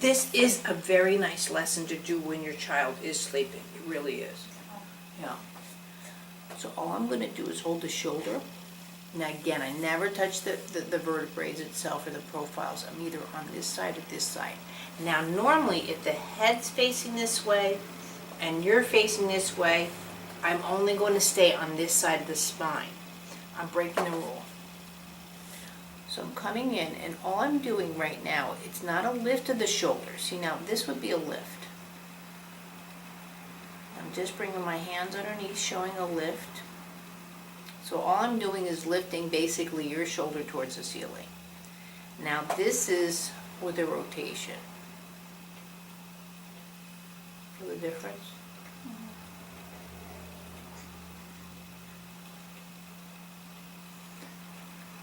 This is a very nice lesson to do when your child is sleeping. It really is. Yeah. So all I'm going to do is hold the shoulder. Now again, I never touch the vertebrae itself or the profiles. I'm either on this side or this side. Now normally if the head's facing this way and you're facing this way, I'm only going to stay on this side of the spine. I'm breaking the rule. So I'm coming in and all I'm doing right now, it's not a lift of the shoulders. See, now this would be a lift. I'm just bringing my hands underneath, showing a lift. So all I'm doing is lifting basically your shoulder towards the ceiling. Now this is with a rotation. Feel the difference?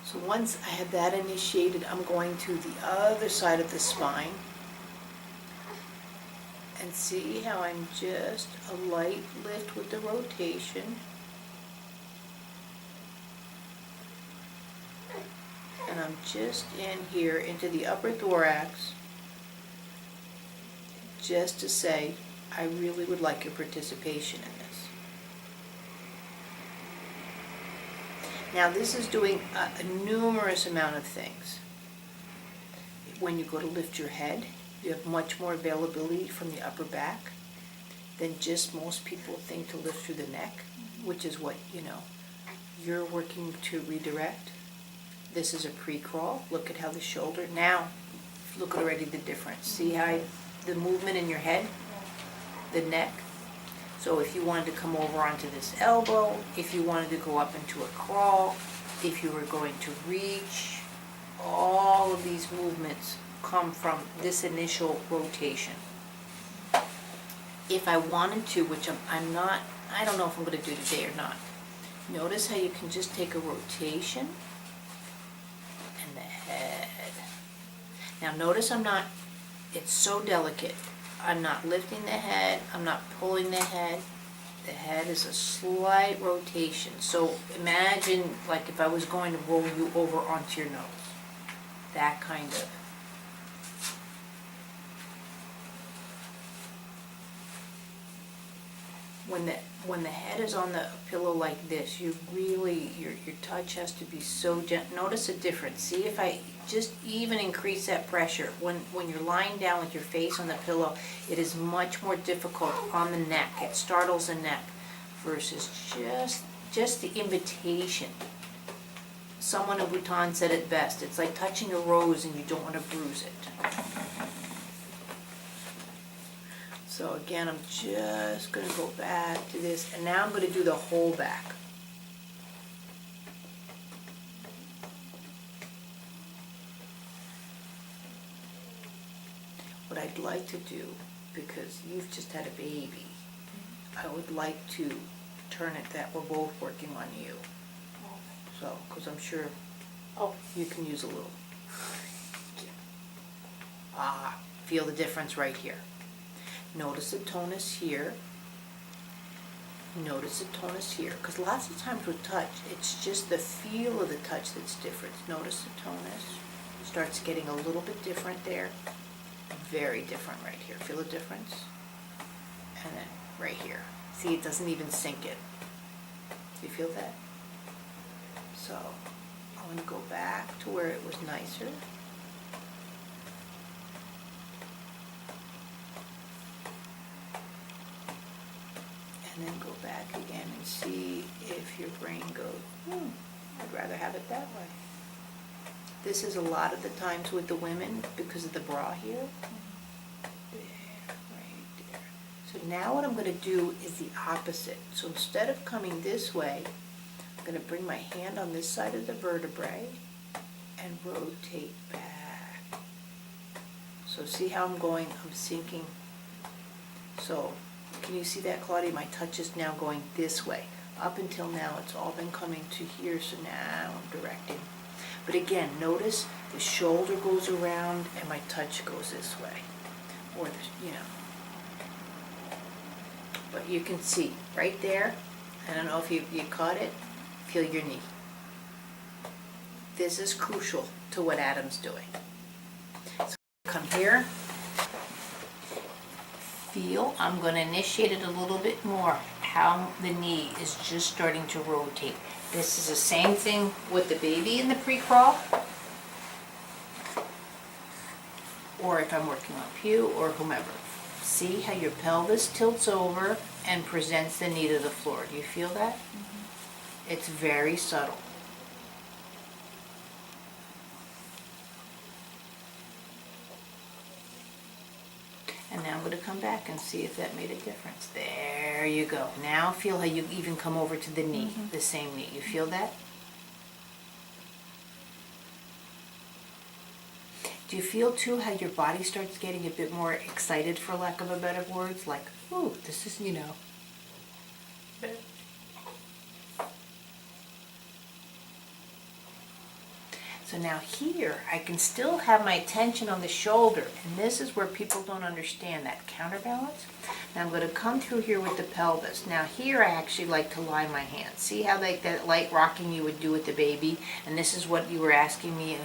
So once I have that initiated, I'm going to the other side of the spine. And see how I'm just a light lift with the rotation. And I'm just in here into the upper thorax, just to say, I really would like your participation in this. Now this is doing a numerous amount of things. When you go to lift your head, you have much more availability from the upper back than just most people think to lift through the neck, which is what, you're working to redirect. This is a pre-crawl. Look at how the shoulder, now look at already the difference. See how the movement in your head, the neck. So if you wanted to come over onto this elbow, if you wanted to go up into a crawl, if you were going to reach, all of these movements come from this initial rotation. If I wanted to, which I'm not, I don't know if I'm going to do today or not. Notice how you can just take a rotation and the head. Now notice I'm not, it's so delicate. I'm not lifting the head, I'm not pulling the head. The head is a slight rotation. So imagine like if I was going to roll you over onto your nose. That kind of. When the head is on the pillow like this, you really, your touch has to be so gentle. Notice a difference. See if I just even increase that pressure. When you're lying down with your face on the pillow, it is much more difficult on the neck. It startles the neck versus just the invitation. Someone in Bhutan said it best. It's like touching a rose and you don't want to bruise it. So again, I'm just going to go back to this, and now I'm going to do the whole back. What I'd like to do, because you've just had a baby, I would like to turn it that we're both working on you. So, because I'm sure you can use a little. Feel the difference right here. Notice the tonus here. Notice the tonus here. Because lots of times with touch, it's just the feel of the touch that's different. Notice the tonus starts getting a little bit different there. Very different right here. Feel the difference? And then right here. See, it doesn't even sink in. Do you feel that? So, I'm going to go back to where it was nicer. And then go back again and see if your brain goes, I'd rather have it that way. This is a lot of the times with the women because of the bra here. There, right there. So now what I'm going to do is the opposite. So instead of coming this way, I'm going to bring my hand on this side of the vertebrae and rotate back. So see how I'm going, I'm sinking. So can you see that, Claudia? My touch is now going this way. Up until now, it's all been coming to here, so now I'm directing. But again, notice the shoulder goes around and my touch goes this way. Or, But you can see right there, I don't know if you caught it, feel your knee. This is crucial to what Adam's doing. So come here, feel, I'm going to initiate it a little bit more, how the knee is just starting to rotate. This is the same thing with the baby in the pre-crawl, or if I'm working on Pew or whomever. See how your pelvis tilts over and presents the knee to the floor. Do you feel that? Mm-hmm. It's very subtle. And now I'm going to come back and see if that made a difference. There you go. Now feel how you even come over to the knee, the same knee. You feel that? Do you feel too how your body starts getting a bit more excited, for lack of a better words? Like, ooh, this is, So now here, I can still have my attention on the shoulder, and this is where people don't understand that counterbalance. Now I'm going to come through here with the pelvis. Now here I actually like to lie my hands. See how like that light rocking you would do with the baby? And this is what you were asking me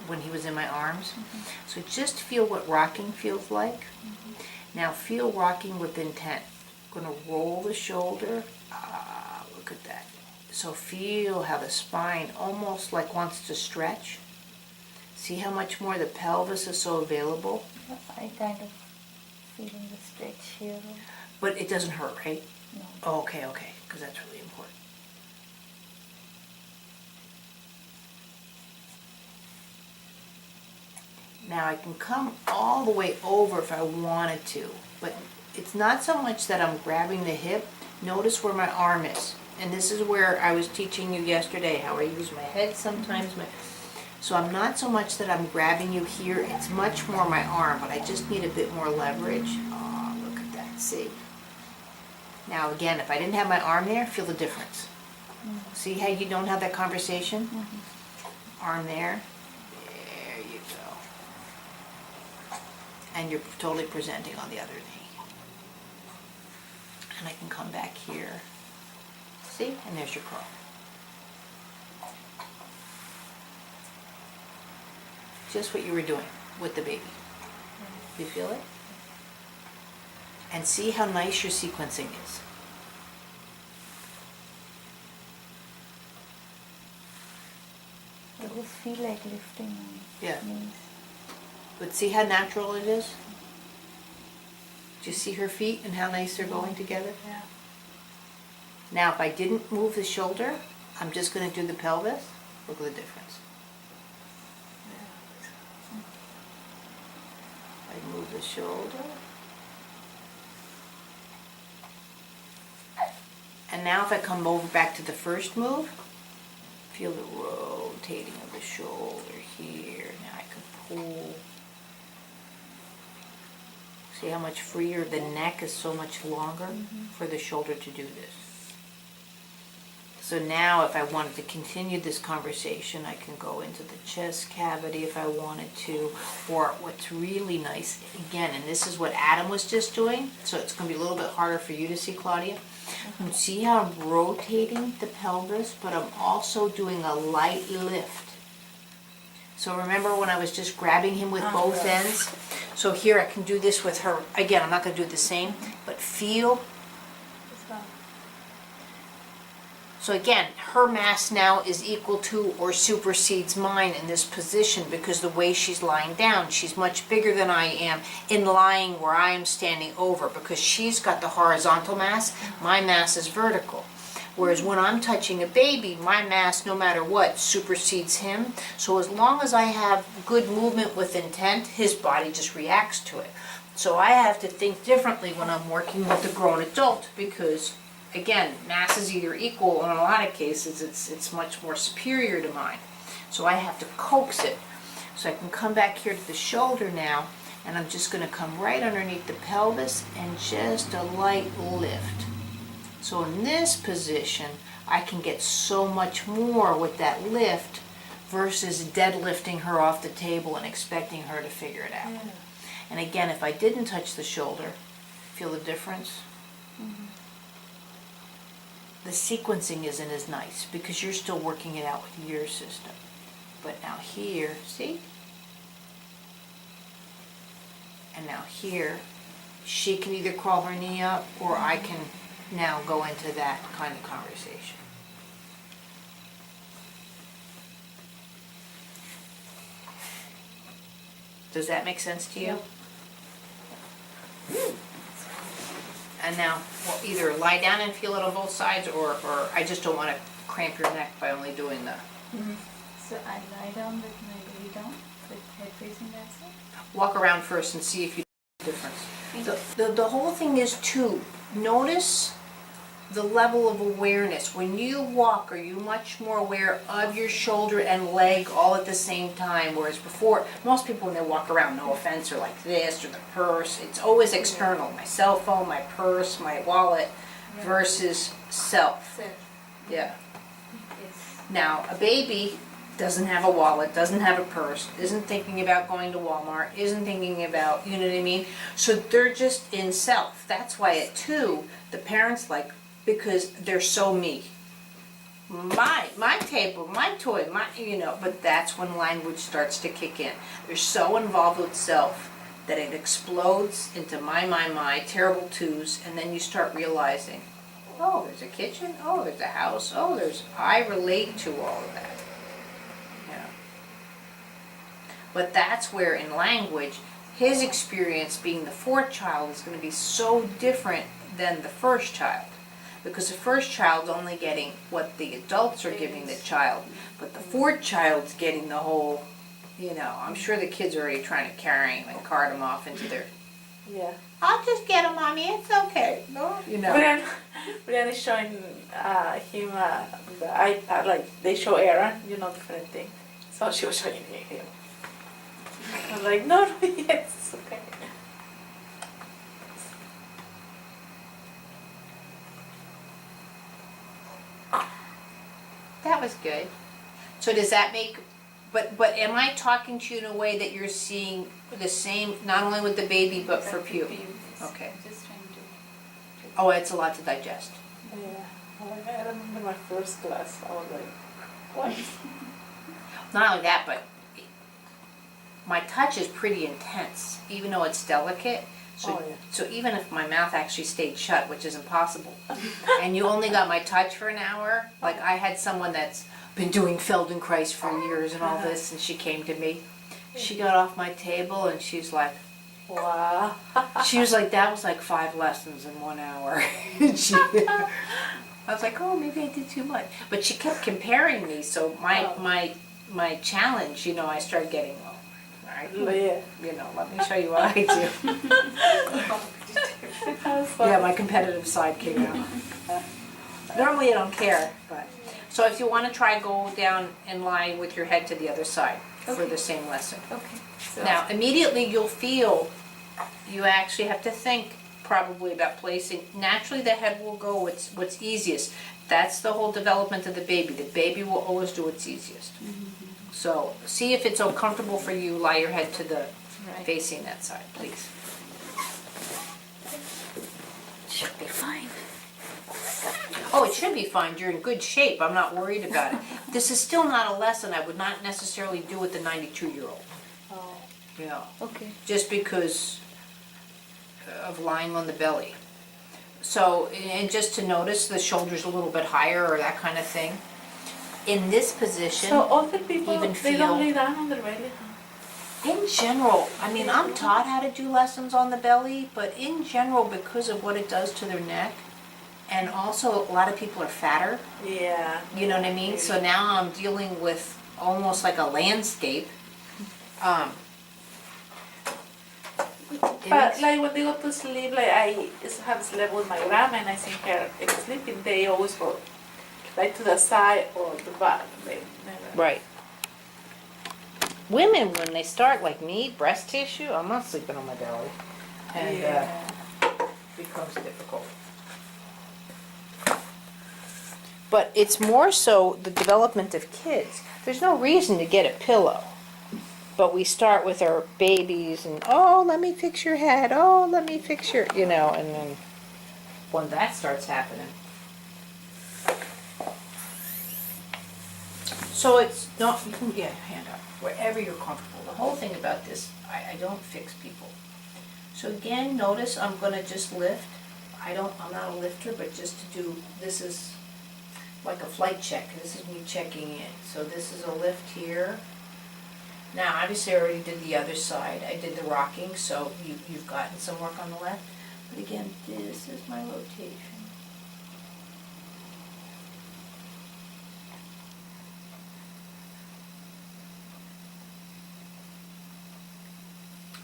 when he was in my arms. Mm-hmm. So just feel what rocking feels like. Mm-hmm. Now feel rocking with intent. I'm going to roll the shoulder. Look at that. So feel how the spine almost like wants to stretch. See how much more the pelvis is so available? I kind of feeling the stretch here. But it doesn't hurt, right? No. Oh, okay, because that's really important. Now I can come all the way over if I wanted to, but it's not so much that I'm grabbing the hip. Notice where my arm is. And this is where I was teaching you yesterday, how I use my head sometimes. So I'm not so much that I'm grabbing you here, it's much more my arm, but I just need a bit more leverage. Oh, look at that, see? Now again, if I didn't have my arm there, feel the difference. Mm-hmm. See how you don't have that conversation? Mm-hmm. Arm there. There you go. And you're totally presenting on the other knee. And I can come back here. See? And there's your curl. Just what you were doing with the baby. You feel it? And see how nice your sequencing is. I just feel like lifting my knees. But see how natural it is? Do you see her feet and how nice they're going together? Yeah. Now, if I didn't move the shoulder, I'm just going to do the pelvis. Look at the difference. I move the shoulder. And now if I come over back to the first move, feel the rotating of the shoulder here. Now I can pull. See how much freer the neck is, so much longer for the shoulder to do this. So now if I wanted to continue this conversation, I can go into the chest cavity if I wanted to, or what's really nice, again, and this is what Adam was just doing, so it's going to be a little bit harder for you to see, Claudia. You see how I'm rotating the pelvis, but I'm also doing a light lift. So remember when I was just grabbing him with both ends? So here I can do this with her. Again, I'm not going to do the same, but feel. So again, her mass now is equal to or supersedes mine in this position because the way she's lying down, she's much bigger than I am in lying where I am standing over because she's got the horizontal mass, my mass is vertical. Whereas when I'm touching a baby, my mass, no matter what, supersedes him. So as long as I have good movement with intent, his body just reacts to it. So I have to think differently when I'm working with a grown adult because again, mass is either equal, or in a lot of cases, it's much more superior to mine. So I have to coax it. So I can come back here to the shoulder now, and I'm just going to come right underneath the pelvis and just a light lift. So in this position, I can get so much more with that lift versus deadlifting her off the table and expecting her to figure it out. Yeah. And again, if I didn't touch the shoulder, feel the difference? Mm-hmm. The sequencing isn't as nice because you're still working it out with your system. But now here, see? And now here, she can either crawl her knee up, or I can now go into that kind of conversation. Does that make sense to you? And now, we'll either lie down and feel it on both sides, or I just don't want to cramp your neck by only doing the... So I lie down with my belly down, with head facing that side? Walk around first and see if you see the difference. The whole thing is to notice the level of awareness. When you walk, are you much more aware of your shoulder and leg all at the same time? Whereas before, most people when they walk around, no offense, are like this, or the purse. It's always external. My cell phone, my purse, my wallet, versus self. Yeah. Yes. Now, a baby doesn't have a wallet, doesn't have a purse, isn't thinking about going to Walmart, isn't thinking about, you know what I mean? So they're just in self. That's why at 2, the parents like, because they're so me. My table, my toy, my, you know, but that's when language starts to kick in. They're so involved with self that it explodes into my, terrible 2s, and then you start realizing, oh, there's a kitchen, oh, there's a house, oh, there's, I relate to all of that. Yeah. But that's where in language, his experience being the 4th child is going to be so different than the 1st child. Because the 1st child's only getting what the adults are giving the child, but the 4th child's getting the whole, you know, I'm sure the kids are already trying to carry him and cart him off into their, Yeah. I'll just get him, Mommy, it's okay. No, you know. Brian is showing him the iPad, like they show Aaron, you know, different thing. So she was showing him. I was like, no, yes, it's okay. That was good. So does that make, but am I talking to you in a way that you're seeing the same, not only with the baby, but for puke? Okay. Just trying to... Oh, it's a lot to digest. Yeah. I remember my first class. I was like, what? Not only that, but my touch is pretty intense, even though it's delicate. So, Oh, yeah. so even if my mouth actually stayed shut, which is impossible, and you only got my touch for an hour, like I had someone that's been doing Feldenkrais for years and all this, and she came to me. She got off my table and she's like, Wow. she was like, that was like 5 lessons in 1 hour. I was like, oh, maybe I did too much. But she kept comparing me, so my challenge, you know, I started getting, oh, all right, Yeah. you know, let me show you what I do. Yeah, my competitive side came out. Normally I don't care, but. So if you want to try, go down and lie with your head to the other side for the same lesson. Okay. So Now, immediately you'll feel, you actually have to think probably about placing, naturally the head will go what's easiest. That's the whole development of the baby. The baby will always do what's easiest. So see if it's so comfortable for you, lie your head to the, facing that side, please. should be fine. Oh, it should be fine. You're in good shape. I'm not worried about it. This is still not a lesson I would not necessarily do with the 92-year-old. Oh. Yeah. Okay. Just because of lying on the belly. So, and just to notice the shoulders a little bit higher or that kind of thing. In this position, So other people, even they don't feel- lay down on their belly, huh? in general, I mean, I'm taught how to do lessons on the belly, but in general, because of what it does to their neck, and also a lot of people are fatter, Yeah. you know what I mean? So now I'm dealing with almost like a landscape. It But makes- like when they go to sleep, like I have slept with my grandma and I see her sleeping, they always go like to the side or the back. They never. Right. Women, when they start like me, breast tissue, I'm not sleeping on my belly. And Yeah. becomes difficult. But it's more so the development of kids. There's no reason to get a pillow. But we start with our babies and, oh, let me fix your head. Oh, let me fix your, you know, and then when that starts happening. So it's not, you can hand up wherever you're comfortable. The whole thing about this, I don't fix people. So again, notice I'm gonna just lift. I'm not a lifter, but just to do, this is like a flight check. This is me checking in. So this is a lift here. Now, obviously I already did the other side. I did the rocking, so you've gotten some work on the left. But again, this is my rotation.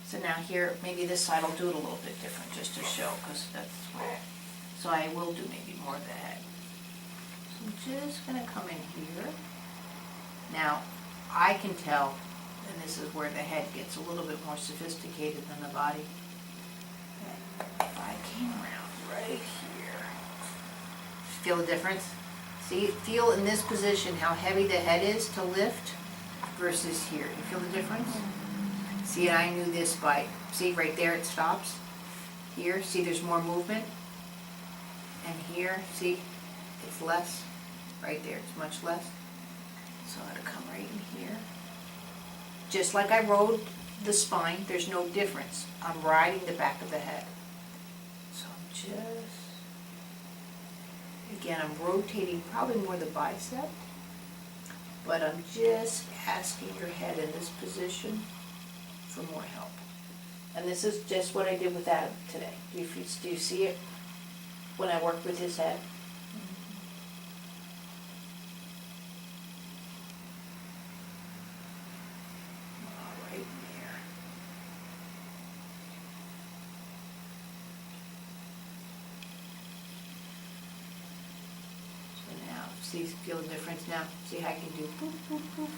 So now here, maybe this side I'll do it a little bit different just to show, because that's where, so I will do maybe more of the head. So I'm just going to come in here. Now, I can tell, and this is where the head gets a little bit more sophisticated than the body. If I came around right here, feel the difference? See, feel in this position how heavy the head is to lift versus here. You feel the difference? See, I knew this by, see right there it stops. Here, see there's more movement. And here, see, it's less. Right there, it's much less. So I'm going to come right in here. Just like I rode the spine, there's no difference. I'm riding the back of the head. So I'm just, again, I'm rotating probably more the bicep, but I'm just asking your head in this position for more help. And this is just what I did with Adam today. Do you see it when I worked with his head? Right there. So now, see, feel the difference now? See how I can do poof, poof, poof.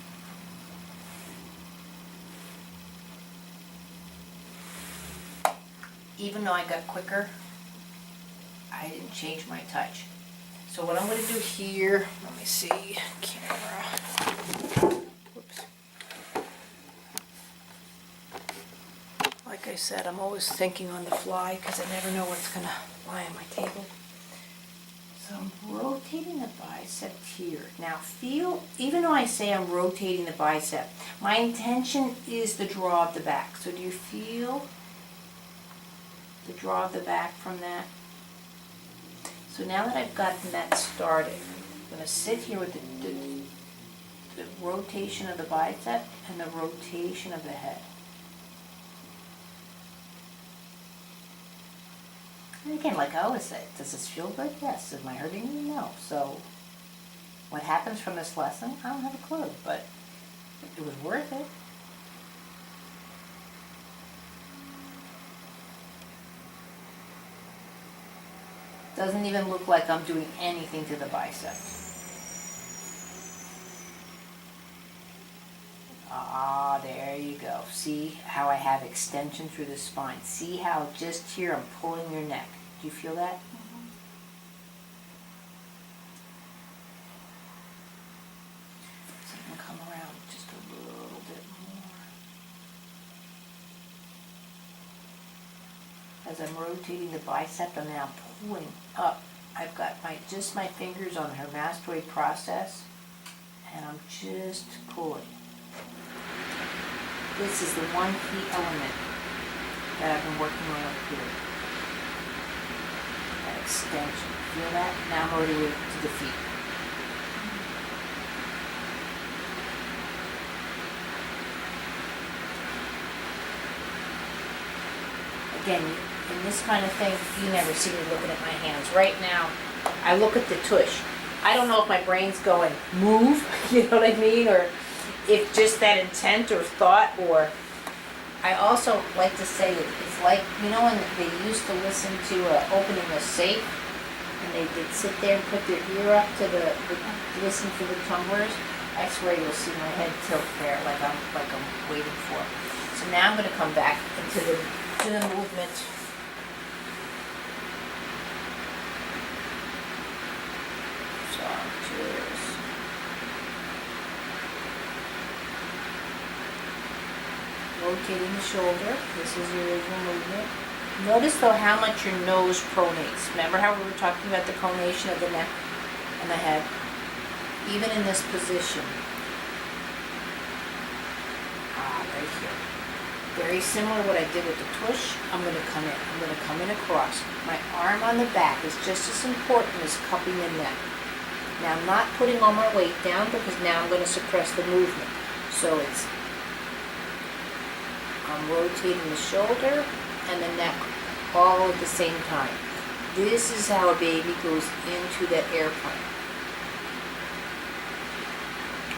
Even though I got quicker, I didn't change my touch. So what I'm going to do here, let me see, camera. Whoops. Like I said, I'm always thinking on the fly because I never know what's going to lie on my table. So I'm rotating the bicep here. Now feel, even though I say I'm rotating the bicep, my intention is the draw of the back. So do you feel the draw of the back from that? So now that I've gotten that started, I'm going to sit here with the rotation of the bicep and the rotation of the head. And again, like I always say, does this feel good? Yes. Am I hurting you? No. So what happens from this lesson, I don't have a clue, but it was worth it. Doesn't even look like I'm doing anything to the bicep. Ah, there you go. See how I have extension through the spine. See how just here I'm pulling your neck. Do you feel that? Mm-hmm. So I'm going to come around just a little bit more. As I'm rotating the bicep, I'm now pulling up. I've got my fingers on her mastoid process, and I'm just pulling. This is the one key element that I've been working on up here. That extension. Feel that? Now I'm already to the feet. Again, in this kind of thing, you never see me looking at my hands. Right now, I look at the tush. I don't know if my brain's going, move, you know what I mean? Or if just that intent or thought, or I also like to say it's like, you know when they used to listen to opening a safe, and they'd sit there and put their ear up to listen for the tumblers? I swear you'll see my head tilt there like I'm waiting for it. So now I'm going to come back into the movement. So I'm just rotating the shoulder. This is your original movement. Notice though how much your nose pronates. Remember how we were talking about the pronation of the neck and the head? Even in this position. Right here. Very similar to what I did with the tush. I'm going to come in. I'm going to come in across. My arm on the back is just as important as cupping the neck. Now I'm not putting all my weight down because now I'm going to suppress the movement. So I'm rotating the shoulder and the neck all at the same time. This is how a baby goes into that airplane.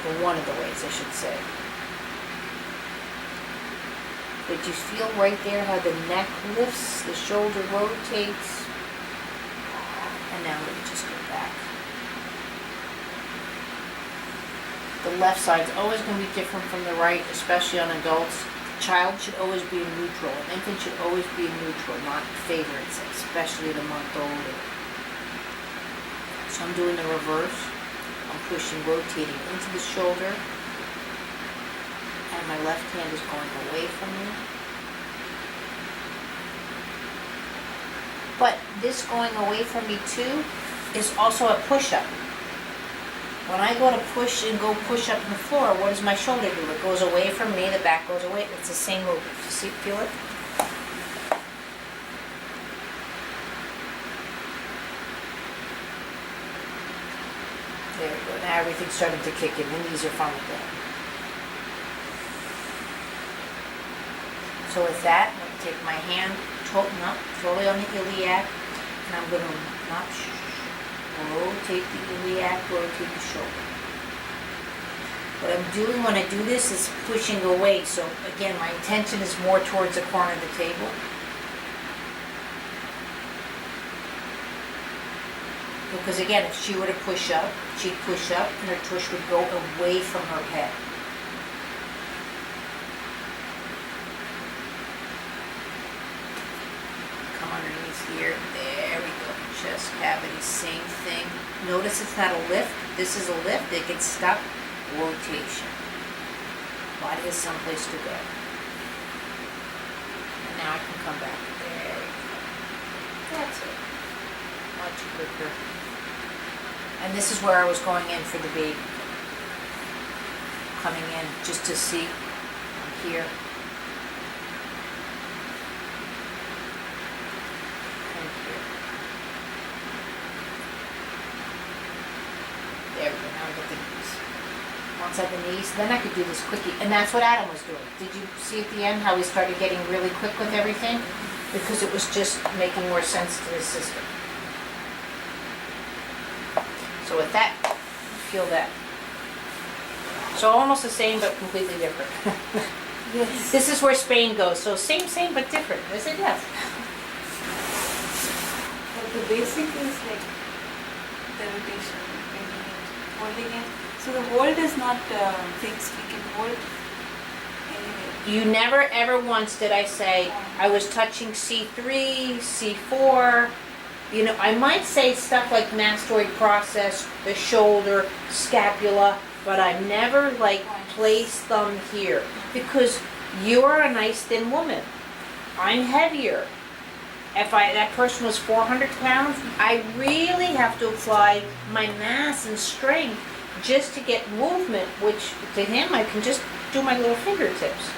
Or one of the ways, I should say. But you feel right there how the neck lifts, the shoulder rotates. And now I'm going to just go back. The left side's always going to be different from the right, especially on adults. The child should always be in neutral. An infant should always be in neutral, not favorites, especially the month old. So I'm doing the reverse. I'm pushing, rotating into the shoulder. And my left hand is going away from me. But this going away from me too is also a push-up. When I go to push and go push up on the floor, what does my shoulder do? It goes away from me, the back goes away. It's the same movement. You see, feel it? There we go. Now everything's starting to kick in. The knees are finally down. So with that, I'm going to take my hand totally on the iliac, and I'm going to rotate the iliac, rotate the shoulder. What I'm doing when I do this is pushing away. So again, my intention is more towards the corner of the table. Because again, if she were to push up, she'd push up and her tush would go away from her head. Come underneath here. There we go. Chest cavity, same thing. Notice it's not a lift. This is a lift. It gets stuck. Rotation. Body has someplace to go. And now I can come back. There we go. That's it. Much quicker. And this is where I was going in for the baby. Coming in just to see. I'm here. And here. There we go. Now I get the knees. Once I have the knees, then I could do this quickie. And that's what Adam was doing. Did you see at the end how he started getting really quick with everything? Because it was just making more sense to his system. So with that, feel that. So almost the same, but completely different. Yes. This is where Spain goes. So same, but different. Is it? Yes. But the basic is like the rotation, bringing it, holding it. So the hold is not fixed. We can hold anywhere. You never ever once did I say I was touching C3, C4. You know, I might say stuff like mastoid process, the shoulder, scapula, but I never like place them here because you're a nice thin woman. I'm heavier. If that person was 400 pounds, I really have to apply my mass and strength just to get movement, which to him I can just do my little fingertips.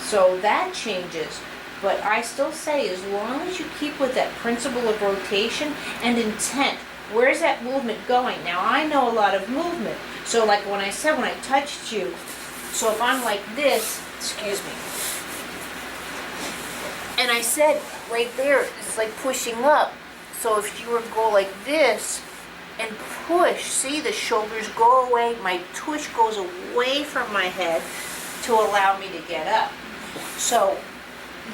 So that changes. But I still say, as long as you keep with that principle of rotation and intent, where's that movement going? Now, I know a lot of movement. So like when I said, when I touched you, so if I'm like this, excuse me, and I said right there, it's like pushing up. So if you were to go like this and push, see the shoulders go away, my tush goes away from my head to allow me to get up. So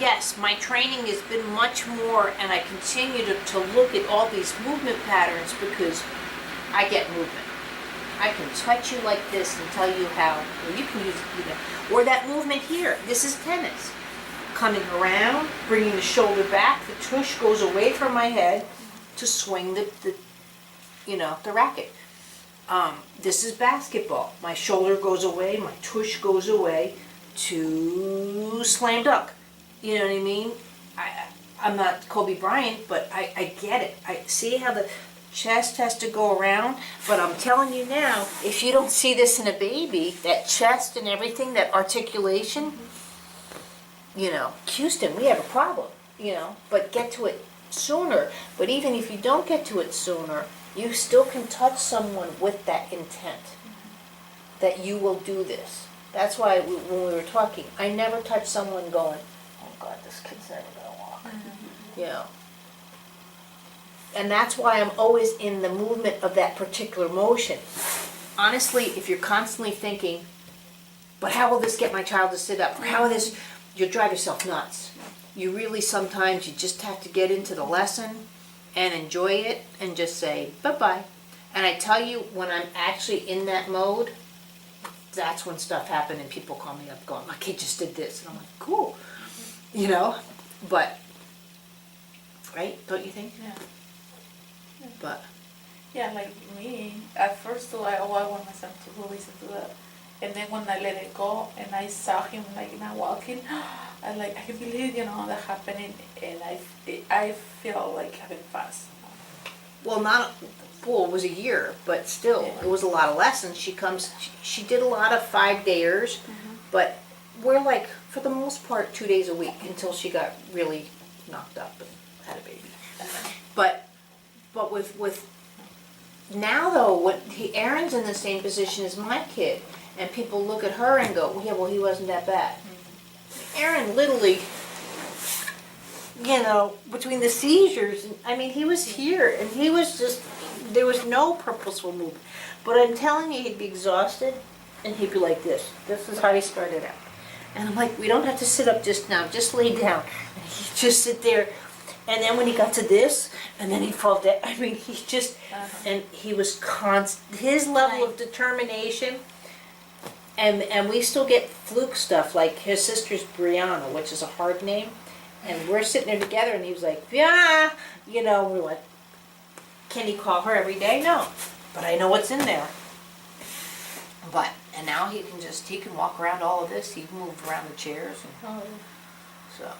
yes, my training has been much more, and I continue to look at all these movement patterns because I get movement. I can touch you like this and tell you how, well, you can use it, or that movement here. This is tennis. Coming around, bringing the shoulder back, the tush goes away from my head to swing the racket. This is basketball. My shoulder goes away, my tush goes away to slam dunk. You know what I mean? I'm not Kobe Bryant, but I get it. I see how the chest has to go around, but I'm telling you now, if you don't see this in a baby, that chest and everything, that articulation, Houston, we have a problem, but get to it sooner. But even if you don't get to it sooner, you still can touch someone with that intent that you will do this. That's why when we were talking, I never touched someone going, oh God, this kid's never gonna walk. And that's why I'm always in the movement of that particular motion. Honestly, if you're constantly thinking, but how will this get my child to sit up? Or how will this, you'll drive yourself nuts. You really sometimes, you just have to get into the lesson and enjoy it and just say, bye-bye. And I tell you, when I'm actually in that mode, that's when stuff happens and people call me up going, my kid just did this. And I'm like, cool. But, right? Don't you think? Yeah. But. Yeah, like me, at first I want my son to listen to that. And then when I let it go and I saw him like not walking, I can believe, that happening, and I feel like having fun. Well, it was a year, but still, it was a lot of lessons. She did a lot of 5-dayers, but we're like, for the most part, 2 days a week until she got really knocked up and had a baby. But with now though, Aaron's in the same position as my kid, and people look at her and go, yeah, well, he wasn't that bad. Aaron literally, between the seizures, he was here, and he was just, there was no purposeful movement. But I'm telling you, he'd be exhausted, and he'd be like this. This is how he started out. And I'm like, we don't have to sit up just now, just lay down. And he'd just sit there. And then when he got to this, and then he'd fall down. He just, and he was his level of determination. And we still get fluke stuff, like his sister's Brianna, which is a hard name. And we're sitting there together, and he was like, yeah, we're like, can he call her every day? No. But I know what's in there. And now he can walk around all of this. He can move around the chairs. So,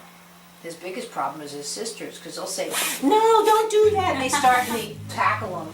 his biggest problem is his sisters, because they'll say, no, don't do that. And they tackle him.